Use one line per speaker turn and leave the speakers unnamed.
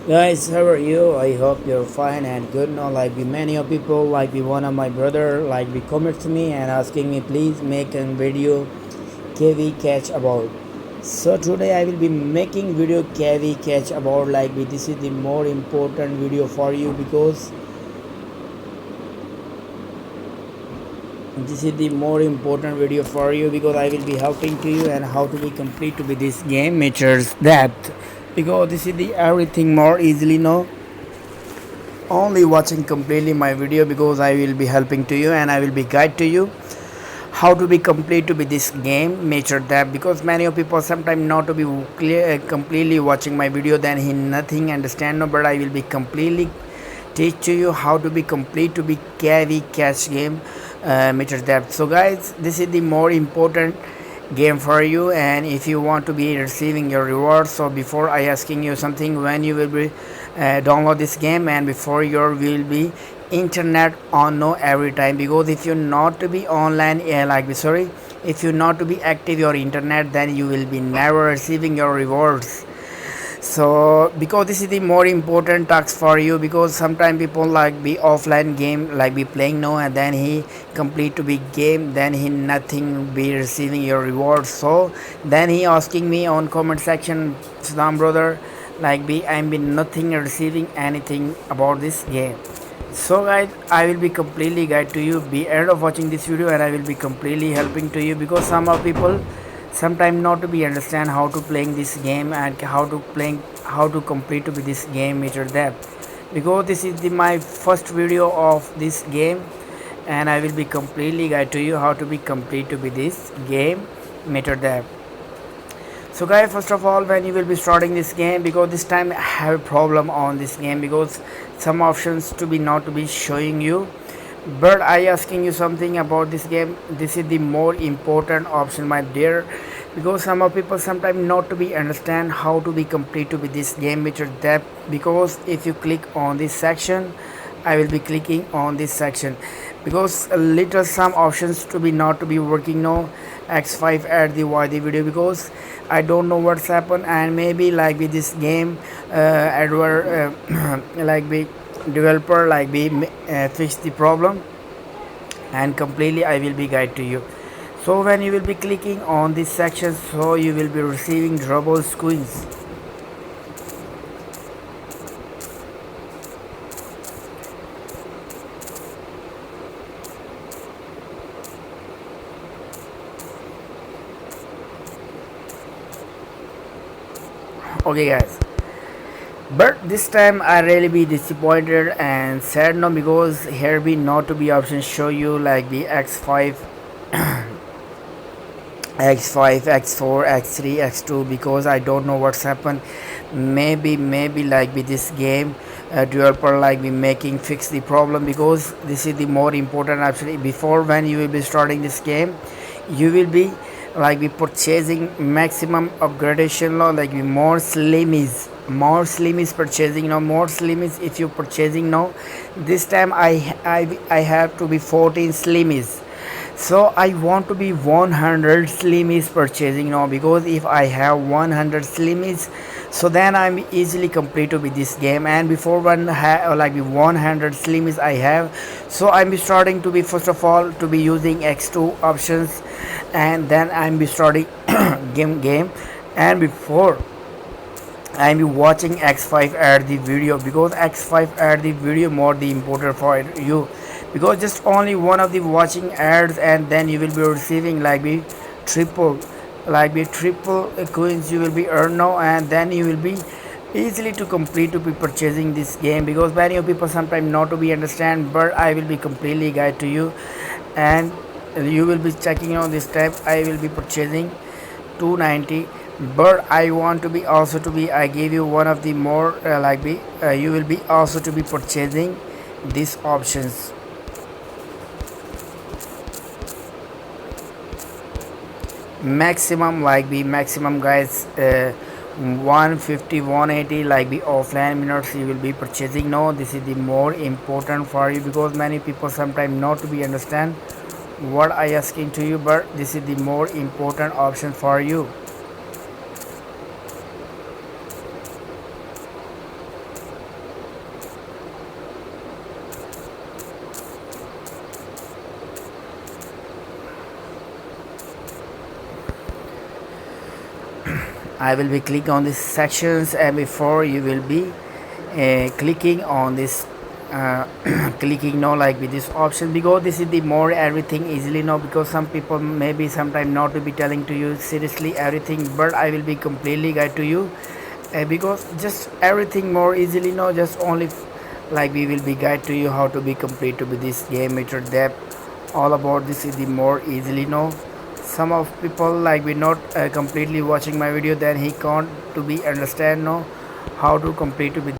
Guys, how are you? I hope you're fine and good. Now, like be many of people, like be one of my brother, like be comment to me and asking me please make a video KV catch about. So today I will be making video KV catch about like this is the more important video for you because this is the more important video for you because I will be helping to you and how to be complete to be this game measures depth because this is the everything more easily now only watching completely my video because I will be helping to you and I will be guide to you how to be complete to be this game major that because many of people sometimes not to be clear completely watching my video then he nothing understand no but I will be completely teach to you how to be complete to be carry catch game meter depth. So guys, this is the more important game for you and if you want to be receiving your rewards, so before I asking you something, when you will be download this game and before your will be internet on no every time because if you not to be online sorry, if you not to be active your internet then you will be never receiving your rewards. So because this is the more important task for you because sometimes people like be offline game like be playing now and then he complete to be game then he nothing be receiving your reward. So then he asking me on comment section, Saddam brother, like be I'm be nothing receiving anything about this game. So guys, I will be completely guide to you be end of watching this video and I will be completely helping to you because some of people sometimes not to be understand how to playing this game and how to complete to be this game meter depth because this is my first video of this game and I will be completely guide to you how to be complete to be this game meter depth. So guys, first of all when you will be starting this game because this time I have a problem on this game because some options to be not to be showing you but I asking you something about this game. This is the more important option my dear because some of people sometimes not to be understand how to be complete to be this game with your depth because if you click on this section I will be clicking on this section because a little some options to be not to be working now x5 at the why the video because I don't know what's happened and maybe like with this game adver like be developer like be fix the problem and completely I will be guide to you. So when you will be clicking on this section so you will be receiving double screens. Okay guys, but this time I really be disappointed and sad now because here be not to be options show you like the x5 x5 x4 x3 x2 because I don't know what's happened. Maybe like with this game developer like be making fix the problem because this is the more important actually before when you will be starting this game you will be like be purchasing maximum upgradation law like be more slim is purchasing now more slim is if you purchasing now this time I have to be 14 slim is so I want to be 100 slimies purchasing now because if I have 100 slimies so then I'm easily complete to be this game and before like the 100 slimies I have so I'm starting to be first of all to be using x2 options and then I'm be starting game and before I'm be watching x5 at the video because x5 at the video more the important for you because just only one of the watching ads and then you will be receiving triple like be triple coins you will be earn now and then you will be easily to complete to be purchasing this game because many of people sometimes not to be understand but I will be completely guide to you and you will be checking on this type I will be purchasing 290 but I want to be also to be I give you one of the more you will be also to be purchasing these options maximum like be maximum guys 150 180 like be offline minutes you will be purchasing no this is the more important for you because many people sometimes not to be understand what I asking to you but this is the more important option for you. I will be clicking on these sections, and before you will be clicking on this clicking now like with this option, because this is the more everything easily now, because some people maybe sometime not to be telling to you seriously everything, but I will be completely guide to you, because just everything more easily now, just only like we will be guide to you how to be complete to be this game meter depth, all about this is the more easily now. Some of people like we not completely watching my video, then he can't to be understand now how to complete to be